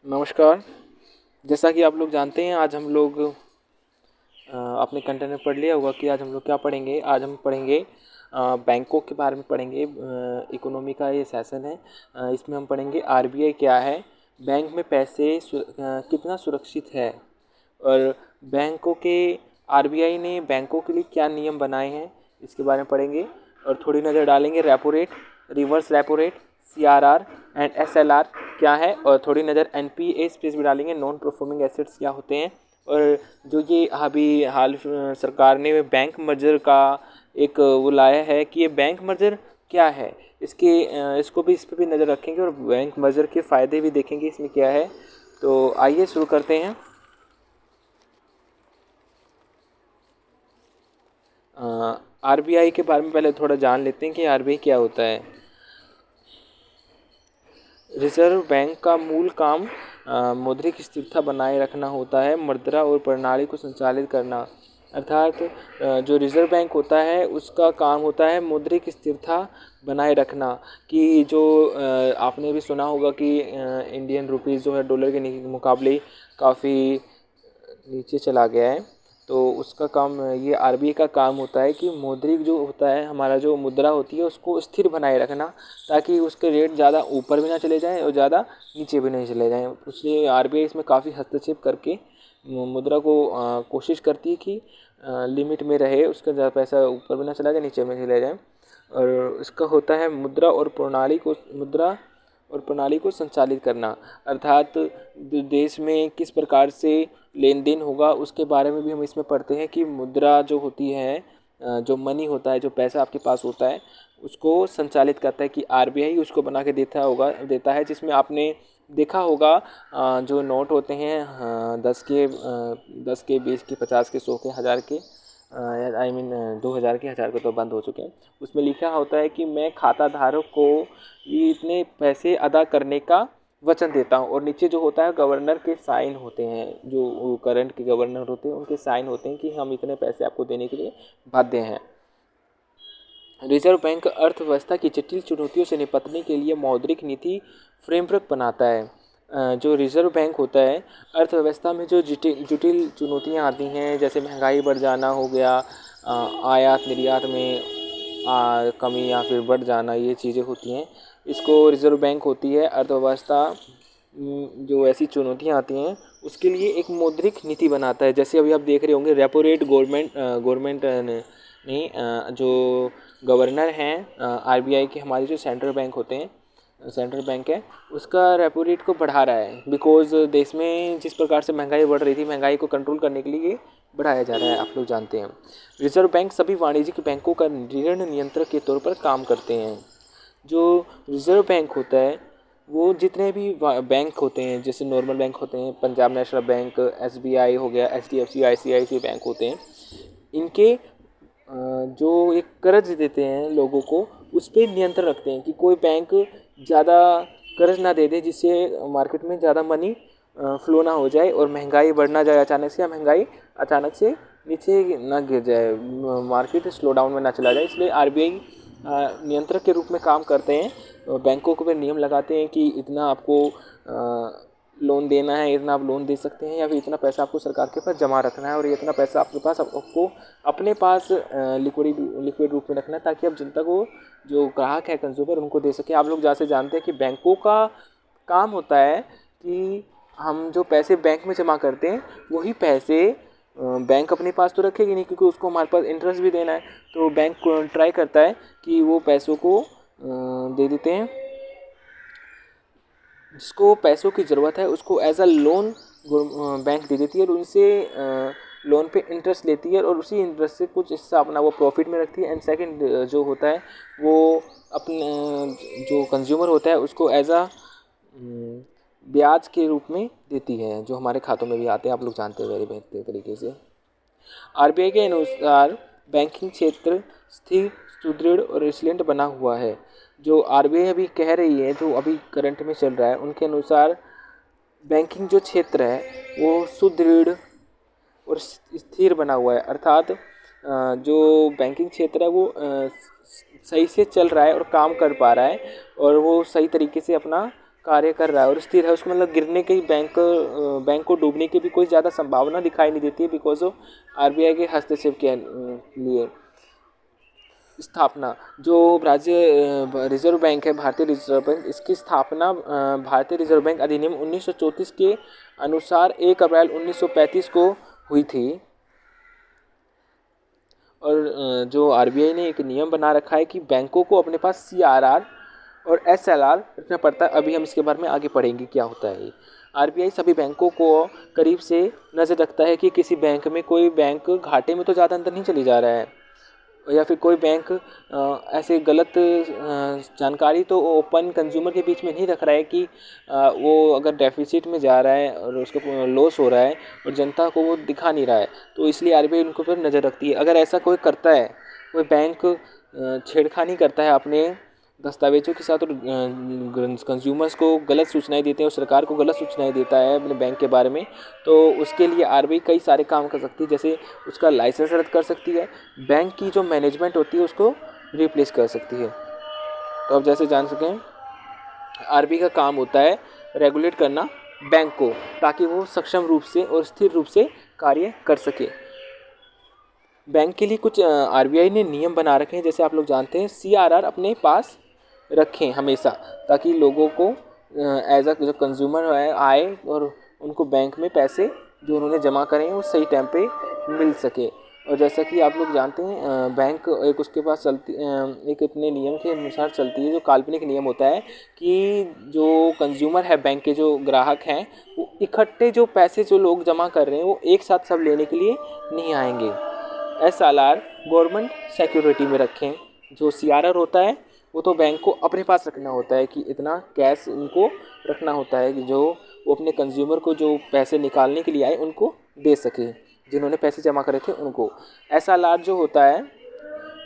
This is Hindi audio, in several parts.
नमस्कार। जैसा कि आप लोग जानते हैं, आज हम लोग आपने कंटेंट में पढ़ लिया होगा कि आज हम लोग क्या पढ़ेंगे। आज हम पढ़ेंगे बैंकों के बारे में पढ़ेंगे। इकोनॉमी का ये सेशन है। इसमें हम पढ़ेंगे आरबीआई क्या है, बैंक में पैसे कितना सुरक्षित है, और बैंकों के आरबीआई ने बैंकों के लिए क्या नियम बनाए हैं, इसके बारे में पढ़ेंगे। और थोड़ी नज़र डालेंगे repo rate, reverse repo rate, CRR and SLR क्या है, और थोड़ी नज़र एनपीए स्पेस भी डालेंगे, नॉन परफॉर्मिंग एसेट्स क्या होते हैं। और जो ये अभी हाल सरकार ने बैंक मर्जर का एक वो लाया है कि ये बैंक मर्जर क्या है, इसको भी, इस पर भी नज़र रखेंगे, और बैंक मर्जर के फ़ायदे भी देखेंगे इसमें क्या है। तो आइए शुरू करते हैं। आरबीआई के बारे में पहले थोड़ा जान लेते हैं कि आरबीआई क्या होता है। रिजर्व बैंक का मूल काम मौद्रिक स्थिरता बनाए रखना होता है, मुद्रा और प्रणाली को संचालित करना। अर्थात जो रिजर्व बैंक होता है उसका काम होता है मौद्रिक स्थिरता बनाए रखना। कि जो आपने भी सुना होगा कि इंडियन रुपीज़ जो है डॉलर के मुकाबले काफ़ी नीचे चला गया है। तो उसका काम, ये आरबीआई का काम होता है कि मौद्रिक जो होता है, हमारा जो मुद्रा होती है उसको स्थिर बनाए रखना, ताकि उसके रेट ज़्यादा ऊपर भी ना चले जाएं और ज़्यादा नीचे भी नहीं चले जाएं। इसलिए आरबीआई इसमें काफ़ी हस्तक्षेप करके मुद्रा को कोशिश करती है कि लिमिट में रहे, उसका ज़्यादा पैसा ऊपर भी ना चला जाए, नीचे में चले जाए। और इसका होता है मुद्रा और प्रणाली को संचालित करना। अर्थात देश में किस प्रकार से लेन देन होगा उसके बारे में भी हम इसमें पढ़ते हैं कि मुद्रा जो होती है, जो मनी होता है, जो पैसा आपके पास होता है, उसको संचालित करता है कि आरबीआई उसको बना के देता है। जिसमें आपने देखा होगा जो नोट होते हैं, 10 के 20 के 50 के 100 के 1000 के, आई मीन 2000 के 1000 के तो बंद हो चुके हैं। उसमें लिखा होता है कि मैं खाता धारक को ये इतने पैसे अदा करने का वचन देता हूँ, और नीचे जो होता है गवर्नर के साइन होते हैं, जो करंट के गवर्नर होते हैं उनके साइन होते हैं कि हम इतने पैसे आपको देने के लिए बाध्य हैं। रिजर्व बैंक अर्थव्यवस्था की जटिल चुनौतियों से निपटने के लिए मौद्रिक नीति फ्रेमवर्क बनाता है। जो रिजर्व बैंक होता है, अर्थव्यवस्था में जो जटिल चुनौतियाँ आती हैं, जैसे महंगाई बढ़ जाना हो गया, आयात निर्यात में कमी या फिर बढ़ जाना, ये चीज़ें होती हैं, इसको रिजर्व बैंक होती है। अर्थव्यवस्था जो ऐसी चुनौतियाँ आती हैं उसके लिए एक मौद्रिक नीति बनाता है। जैसे अभी आप देख रहे होंगे रेपो रेट, गवर्नमेंट ने जो गवर्नर हैं आरबीआई के, हमारे जो सेंट्रल बैंक होते हैं, सेंट्रल बैंक है, उसका रेपो रेट को बढ़ा रहा है। बिकॉज देश में जिस प्रकार से महंगाई बढ़ रही थी, महंगाई को कंट्रोल करने के लिए ये बढ़ाया जा रहा है, आप लोग जानते हैं। रिजर्व बैंक सभी वाणिज्यिक बैंकों का ऋण नियंत्रक के तौर पर काम करते हैं। जो रिजर्व बैंक होता है वो जितने भी बैंक होते हैं, जैसे नॉर्मल बैंक होते हैं, पंजाब नेशनल बैंक, एसबीआई हो गया, एचडीएफसी, आईसीआईसी बैंक होते हैं, इनके जो एक कर्ज देते हैं लोगों को, उस पर नियंत्रण रखते हैं कि कोई बैंक ज़्यादा कर्ज ना दे दे, जिससे मार्केट में ज़्यादा मनी फ्लो ना हो जाए और महंगाई बढ़ ना जाए अचानक से, या महंगाई अचानक से नीचे ना गिर जाए, मार्केट स्लो डाउन में ना चला जाए। इसलिए आरबीआई नियंत्रक के रूप में काम करते हैं। बैंकों को भी नियम लगाते हैं कि इतना आपको लोन देना है, इतना आप लोन दे सकते हैं, या फिर इतना पैसा आपको सरकार के पास जमा रखना है, और ये इतना पैसा आपके पास आपको अपने पास लिक्विड रूप में रखना है, ताकि आप जनता को, जो ग्राहक है, कंज्यूमर, उनको दे सके। आप लोग जैसे जानते हैं कि बैंकों का काम होता है कि हम जो पैसे बैंक में जमा करते हैं वही पैसे बैंक अपने पास तो रखेगी नहीं, क्योंकि उसको हमारे पास इंटरेस्ट भी देना है। तो बैंक ट्राई करता है कि वो पैसों को दे देते हैं, जिसको पैसों की ज़रूरत है उसको एज अ लोन बैंक दे देती है, और उनसे लोन पे इंटरेस्ट लेती है, और उसी इंटरेस्ट से कुछ हिस्सा अपना वो प्रॉफिट में रखती है। एंड सेकंड जो होता है वो अपने जो कंज्यूमर होता है उसको एज अ ब्याज के रूप में देती है, जो हमारे खातों में भी आते हैं, आप लोग जानते हैं वेरी बेहतर तरीके से। आरबीआई के अनुसार बैंकिंग क्षेत्र स्थिर, सुदृढ़ और रेसिलिएंट बना हुआ है। जो आरबीआई अभी कह रही है, जो अभी करंट में चल रहा है, उनके अनुसार बैंकिंग जो क्षेत्र है वो सुदृढ़ और स्थिर बना हुआ है। अर्थात जो बैंकिंग क्षेत्र है वो सही से चल रहा है और काम कर पा रहा है, और वो सही तरीके से अपना कार्य कर रहा है और स्थिर है, उसको मतलब गिरने की बैंक को डूबने की भी कोई ज़्यादा संभावना दिखाई नहीं देती है बिकॉज ऑफ आरबीआई के हस्तक्षेप के लिए। स्थापना, जो राज्य रिजर्व बैंक है, भारतीय रिजर्व बैंक, इसकी स्थापना भारतीय रिजर्व बैंक अधिनियम 1934 के अनुसार 1 अप्रैल 1935 को हुई थी। और जो आरबीआई ने एक नियम बना रखा है कि बैंकों को अपने पास सीआरआर और एसएलआर रखना पड़ता है। अभी हम इसके बारे में आगे पढ़ेंगे क्या होता है। आरबीआई सभी बैंकों को करीब से नज़र रखता है कि किसी बैंक में कोई बैंक घाटे में तो ज़्यादा अंदर नहीं चली जा रहा है, या फिर कोई बैंक ऐसे गलत जानकारी तो ओपन कंज्यूमर के बीच में नहीं रख रहा है कि वो अगर डेफिसिट में जा रहा है और उसको लॉस हो रहा है और जनता को वो दिखा नहीं रहा है, तो इसलिए आरबीआई उनके ऊपर नज़र रखती है। अगर ऐसा कोई करता है, कोई बैंक छेड़खानी करता है अपने दस्तावेजों के साथ और कंज्यूमर्स को गलत सूचनाएं देते हैं और सरकार को गलत सूचनाएं देता है अपने बैंक के बारे में, तो उसके लिए आरबीआई कई सारे काम कर सकती है। जैसे उसका लाइसेंस रद्द कर सकती है, बैंक की जो मैनेजमेंट होती है उसको रिप्लेस कर सकती है। तो अब जैसे जान सकें, आरबीआई का काम होता है रेगुलेट करना बैंक को, ताकि वो सक्षम रूप से और स्थिर रूप से कार्य कर सके। बैंक के लिए कुछ आरबीआई ने नियम बना रखे हैं, जैसे आप लोग जानते हैं सीआरआर अपने पास रखें हमेशा, ताकि लोगों को एज अ जो कंज्यूमर आए और उनको बैंक में पैसे जो उन्होंने जमा करे हैं वो सही टाइम पे मिल सके। और जैसा कि आप लोग जानते हैं बैंक एक उसके पास चलती एक अपने नियम के अनुसार चलती है, जो काल्पनिक नियम होता है कि जो कंज्यूमर है, बैंक के जो ग्राहक हैं, वो इकट्ठे जो पैसे जो लोग जमा कर रहे हैं वो एक साथ सब लेने के लिए नहीं आएंगे। एसएलआर गवर्नमेंट सिक्योरिटी में रखें। जो सीआरआर होता है वो तो बैंक को अपने पास रखना होता है कि इतना कैश उनको रखना होता है कि जो वो अपने कंज्यूमर को जो पैसे निकालने के लिए आए उनको दे सके, जिन्होंने पैसे जमा करे थे उनको। एसएलआर जो होता है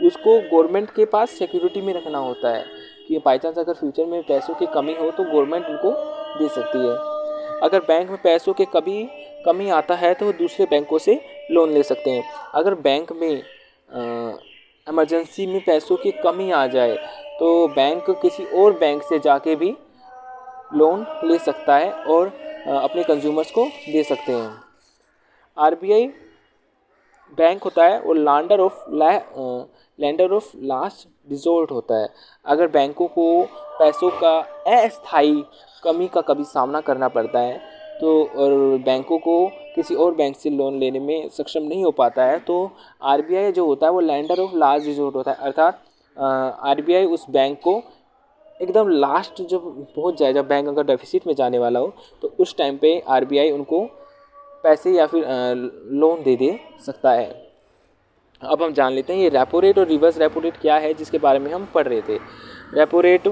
उसको गवर्नमेंट के पास सिक्योरिटी में रखना होता है कि बाई चांस अगर फ्यूचर में पैसों की कमी हो तो गवर्नमेंट उनको दे सकती है। अगर बैंक में पैसों के कमी आता है तो वो दूसरे बैंकों से लोन ले सकते हैं। अगर बैंक में इमरजेंसी में पैसों की कमी आ जाए तो बैंक किसी और बैंक से जाके भी लोन ले सकता है और अपने कंज्यूमर्स को दे सकते हैं। आरबीआई बैंक होता है वो लैंडर ऑफ लास्ट रिजॉर्ट होता है। अगर बैंकों को पैसों का अस्थायी कमी का कभी सामना करना पड़ता है तो और बैंकों को किसी और बैंक से लोन लेने में सक्षम नहीं हो पाता है, तो आरबीआई जो होता है वो लैंडर ऑफ लास्ट रिजॉर्ट होता है। अर्थात आरबीआई उस बैंक को एकदम लास्ट जब पहुंच जाए, जब बैंक अगर डेफिसिट में जाने वाला हो, तो उस टाइम पे आरबीआई उनको पैसे या फिर लोन दे सकता है। अब हम जान लेते हैं ये रेपो रेट और रिवर्स रेपो रेट क्या है, जिसके बारे में हम पढ़ रहे थे। रेपो रेट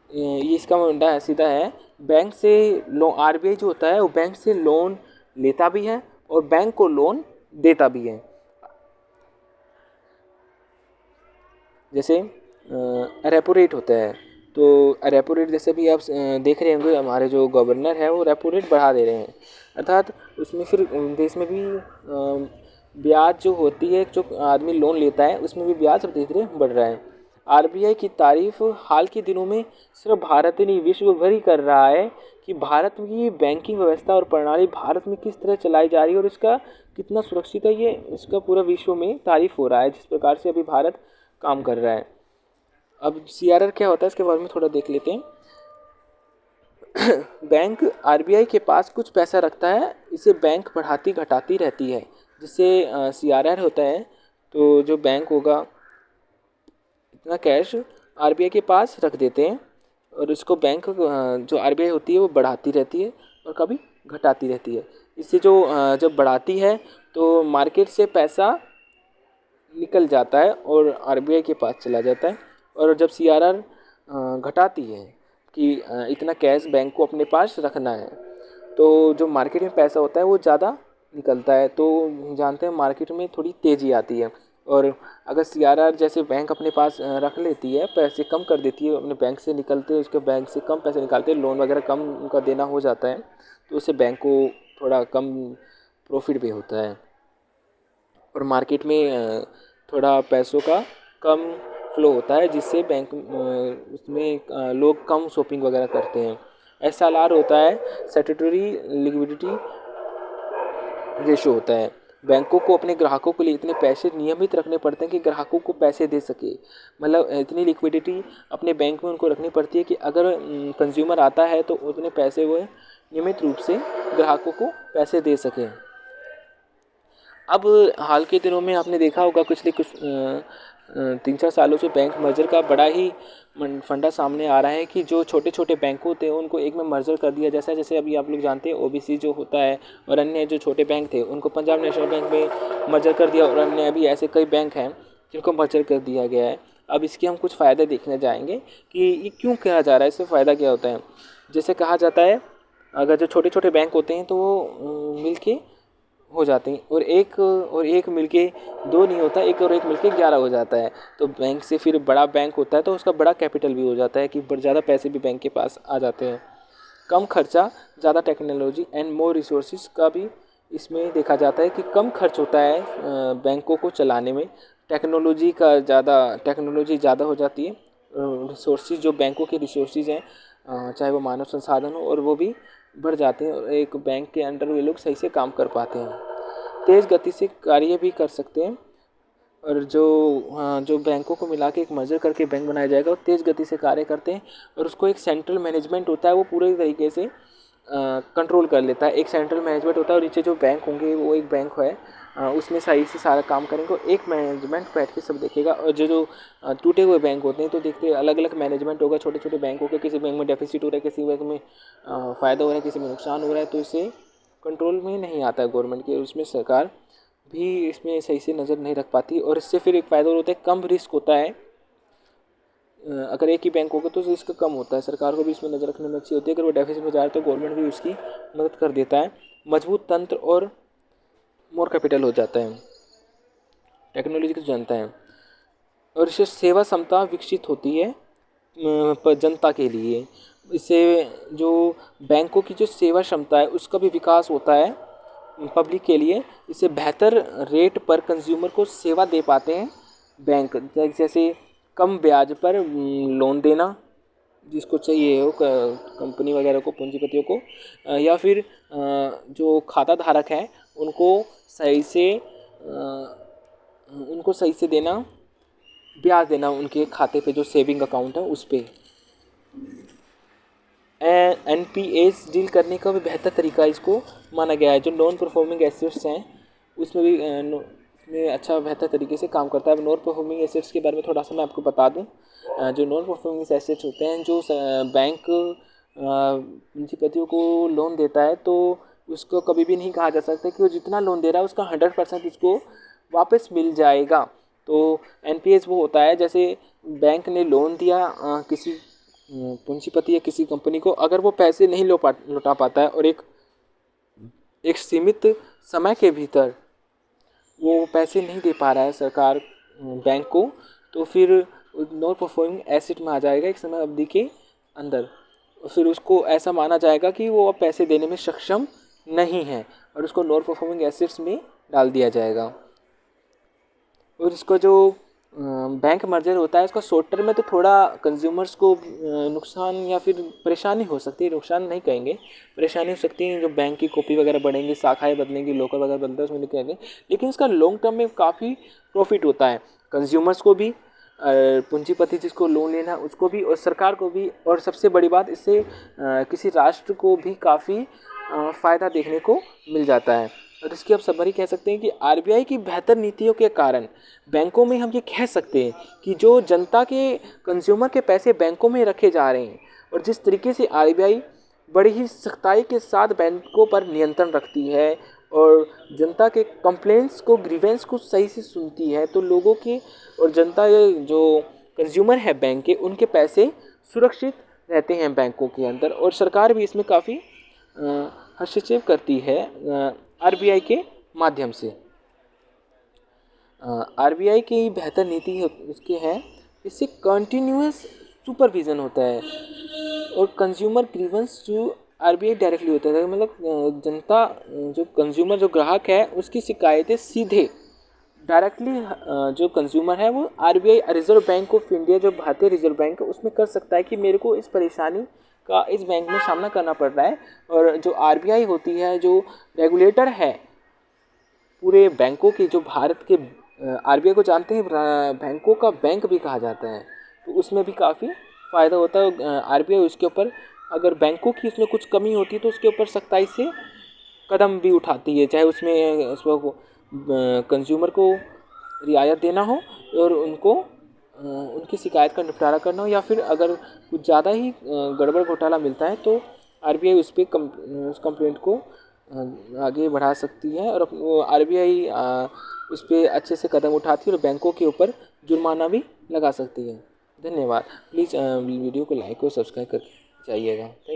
ये इसका मुद्दा है सीधा है, बैंक से लोन, आरबीआई जो होता है वो बैंक से लोन लेता भी है और बैंक को लोन देता भी है। जैसे रेपो रेट होता है, तो रेपो रेट जैसे भी आप देख रहे होंगे हमारे जो गवर्नर है वो रेपो रेट बढ़ा दे रहे हैं, अर्थात उसमें फिर देश में भी ब्याज जो होती है, जो आदमी लोन लेता है उसमें भी ब्याज अब धीरे धीरे बढ़ रहा है। आरबीआई की तारीफ हाल के दिनों में सिर्फ भारत नहीं विश्व भर ही कर रहा है कि भारत की बैंकिंग व्यवस्था और प्रणाली भारत में किस तरह चलाई जा रही है और इसका कितना सुरक्षित है, ये इसका पूरा विश्व में तारीफ हो रहा है जिस प्रकार से अभी भारत काम कर रहा है। अब सीआरआर क्या होता है इसके बारे में थोड़ा देख लेते हैं। बैंक आरबीआई के पास कुछ पैसा रखता है, इसे बैंक बढ़ाती घटाती रहती है, जिससे सीआरआर होता है। तो जो बैंक होगा इतना कैश आरबीआई के पास रख देते हैं और इसको बैंक जो आरबीआई होती है वो बढ़ाती रहती है और कभी घटाती रहती है। इससे जो जब बढ़ाती है तो मार्केट से पैसा निकल जाता है और आरबीआई के पास चला जाता है, और जब सीआरआर घटाती है कि इतना कैश बैंक को अपने पास रखना है, तो जो मार्केट में पैसा होता है वो ज़्यादा निकलता है, तो जानते हैं मार्केट में थोड़ी तेज़ी आती है। और अगर सीआरआर जैसे बैंक अपने पास रख लेती है, पैसे कम कर देती है, अपने बैंक से निकलते हैं, उसके बैंक से कम पैसे निकालते हैं, लोन वगैरह कम उनका देना हो जाता है, तो उससे बैंक को थोड़ा कम प्रॉफिट भी होता है और मार्केट में थोड़ा पैसों का कम फ्लो होता है, जिससे बैंक उसमें लोग कम शॉपिंग वगैरह करते हैं। SLR होता है, स्टैट्यूटरी लिक्विडिटी रेशो होता है। बैंकों को अपने ग्राहकों के लिए इतने पैसे नियमित रखने पड़ते हैं कि ग्राहकों को पैसे दे सके, मतलब इतनी लिक्विडिटी अपने बैंक में उनको रखनी पड़ती है कि अगर कंज्यूमर आता है तो उतने पैसे वो नियमित रूप से ग्राहकों को पैसे दे सकें। अब हाल के दिनों में आपने देखा होगा पिछले कुछ 3-4 सालों से बैंक मर्जर का बड़ा ही फंडा सामने आ रहा है कि जो छोटे छोटे बैंक होते हैं उनको एक में मर्जर कर दिया। जैसे अभी आप लोग जानते हैं OBC जो होता है और अन्य जो छोटे बैंक थे उनको पंजाब नेशनल बैंक में मर्जर कर दिया, और अन्य अभी ऐसे कई बैंक हैं जिनको मर्जर कर दिया गया है। अब इसके हम कुछ फ़ायदे देखने जाएंगे कि ये क्यों किया जा रहा है, इससे फ़ायदा क्या होता है। जैसे कहा जाता है अगर जो छोटे छोटे बैंक होते हैं तो वो मिल के हो जाते हैं, और एक मिलके 2 नहीं होता, एक और एक मिलके 11 हो जाता है। तो बैंक से फिर बड़ा बैंक होता है तो उसका बड़ा कैपिटल भी हो जाता है कि ज़्यादा पैसे भी बैंक के पास आ जाते हैं। कम खर्चा, ज़्यादा टेक्नोलॉजी एंड मोर रिसोर्सेज का भी इसमें देखा जाता है कि कम खर्च होता है बैंकों को चलाने में। टेक्नोलॉजी ज़्यादा हो जाती है। रिसोर्सेज जो बैंकों के रिसोर्सेज हैं चाहे वो मानव संसाधन हो, और वो भी बढ़ जाते हैं, और एक बैंक के अंडर वे लोग सही से काम कर पाते हैं। तेज़ गति से कार्य भी कर सकते हैं, और जो बैंकों को मिला के एक मर्जर करके बैंक बनाया जाएगा वो तेज़ गति से कार्य करते हैं, और उसको एक सेंट्रल मैनेजमेंट होता है वो पूरे तरीके से कंट्रोल कर लेता है। एक सेंट्रल मैनेजमेंट होता है और नीचे जो बैंक होंगे वो एक बैंक है उसमें सही से सारा काम करेंगे, एक मैनेजमेंट बैठ के सब देखेगा। और जो टूटे हुए बैंक होते हैं तो देखते अलग अलग मैनेजमेंट होगा, छोटे छोटे बैंक होंगे, किसी बैंक में डेफिसिट हो रहा है, किसी बैंक में फ़ायदा हो रहा है, किसी में नुकसान हो रहा है, तो इसे कंट्रोल में नहीं आता है गवर्नमेंट के, उसमें सरकार भी इसमें सही से नज़र नहीं रख पाती। और इससे फिर एक फ़ायदा होता है, कम रिस्क होता है। अगर एक ही बैंक होगा तो रिस्क कम होता है, सरकार को भी इसमें नज़र रखने में अच्छी होती है। अगर वो डेफिसिट में जा रहा है तो गवर्नमेंट भी उसकी मदद कर देता है। मजबूत तंत्र और मोर कैपिटल हो जाता है, टेक्नोलॉजी को जानता है, और इससे सेवा क्षमता विकसित होती है जनता के लिए। इससे जो बैंकों की जो सेवा क्षमता है उसका भी विकास होता है पब्लिक के लिए। इससे बेहतर रेट पर कंज्यूमर को सेवा दे पाते हैं बैंक, जैसे कम ब्याज पर लोन देना जिसको चाहिए हो कंपनी वगैरह को, पूंजीपतियों को, या फिर जो खाता धारक हैं उनको सही से देना, ब्याज देना उनके खाते पे जो सेविंग अकाउंट है उस पर। NPAs डील करने का भी बेहतर तरीका इसको माना गया है। जो नॉन परफॉर्मिंग एसेट्स हैं उसमें भी में अच्छा बेहतर तरीके से काम करता है। अब नॉन परफॉर्मिंग एसेट्स के बारे में थोड़ा सा मैं आपको बता दूं। जो नॉन परफॉर्मिंग एसेट्स होते हैं, जो बैंक पूंजीपतियों को लोन देता है तो उसको कभी भी नहीं कहा जा सकता कि वो जितना लोन दे रहा है उसका 100% उसको वापस मिल जाएगा। तो NPAs वो होता है जैसे बैंक ने लोन दिया किसी पूंजीपति या किसी कंपनी को, अगर वो पैसे नहीं लौटा पाता है और एक सीमित समय के भीतर वो पैसे नहीं दे पा रहा है सरकार बैंक को, तो फिर नॉन परफॉर्मिंग एसेट में आ जाएगा एक समय अवधि के अंदर। फिर उसको ऐसा माना जाएगा कि वो अब पैसे देने में सक्षम नहीं है और उसको नॉन परफॉर्मिंग एसेट्स में डाल दिया जाएगा। और इसको जो बैंक मर्जर होता है उसका शॉर्ट टर्म में तो थोड़ा कंज्यूमर्स को नुकसान या फिर परेशानी हो सकती है, नुकसान नहीं कहेंगे, परेशानी हो सकती है। जो बैंक की कॉपी वगैरह बढ़ेंगी, शाखाएं बदलेंगी, लोकल वगैरह बदलता है उसमें निकलेंगे, लेकिन इसका लॉन्ग टर्म में काफ़ी प्रॉफिट होता है कंज्यूमर्स को भी, पूंजीपति जिसको लोन लेना है उसको भी, और सरकार को भी। और सबसे बड़ी बात, इससे किसी राष्ट्र को भी काफ़ी फ़ायदा देखने को मिल जाता है। और इसकी आप समरी कह सकते हैं कि RBI की बेहतर नीतियों के कारण बैंकों में हम ये कह सकते हैं कि जो जनता के, कंज्यूमर के पैसे बैंकों में रखे जा रहे हैं, और जिस तरीके से RBI बड़ी ही सख्ताई के साथ बैंकों पर नियंत्रण रखती है और जनता के कंप्लेंट्स को, ग्रीवेंस को सही से सुनती है, तो लोगों के और जनता जो कंज्यूमर है बैंक के, उनके पैसे सुरक्षित रहते हैं बैंकों के अंदर। और सरकार भी इसमें काफ़ी हस्तक्षेप करती है RBI के माध्यम से। RBI की बेहतर नीति उसके है, इससे कंटिन्यूअस सुपरविज़न होता है और कंज्यूमर ग्रीवेंस जो RBI डायरेक्टली होता है, मतलब जनता जो कंज्यूमर जो ग्राहक है उसकी शिकायतें सीधे डायरेक्टली जो कंज्यूमर है वो RBI reserve bank of India, जो भारतीय रिजर्व बैंक है, उसमें कर सकता है कि मेरे को इस परेशानी का इस बैंक में सामना करना पड़ रहा है। और जो आरबीआई होती है, जो रेगुलेटर है पूरे बैंकों की, जो भारत के आरबीआई को जानते हैं बैंकों का बैंक भी कहा जाता है, तो उसमें भी काफ़ी फ़ायदा होता है। आरबीआई उसके ऊपर अगर बैंकों की उसमें कुछ कमी होती है तो उसके ऊपर सख्ताई से कदम भी उठाती है, चाहे उसमें कंज्यूमर को रियायत देना हो और उनको उनकी शिकायत का निपटारा करना हो, या फिर अगर कुछ ज़्यादा ही गड़बड़ घोटाला मिलता है तो आरबीआई उस पर उस कंप्लेंट को आगे बढ़ा सकती है और आरबीआई उस पर अच्छे से कदम उठाती है और बैंकों के ऊपर जुर्माना भी लगा सकती है। धन्यवाद। प्लीज़ वीडियो को लाइक और सब्सक्राइब कर जाइएगा। थैंक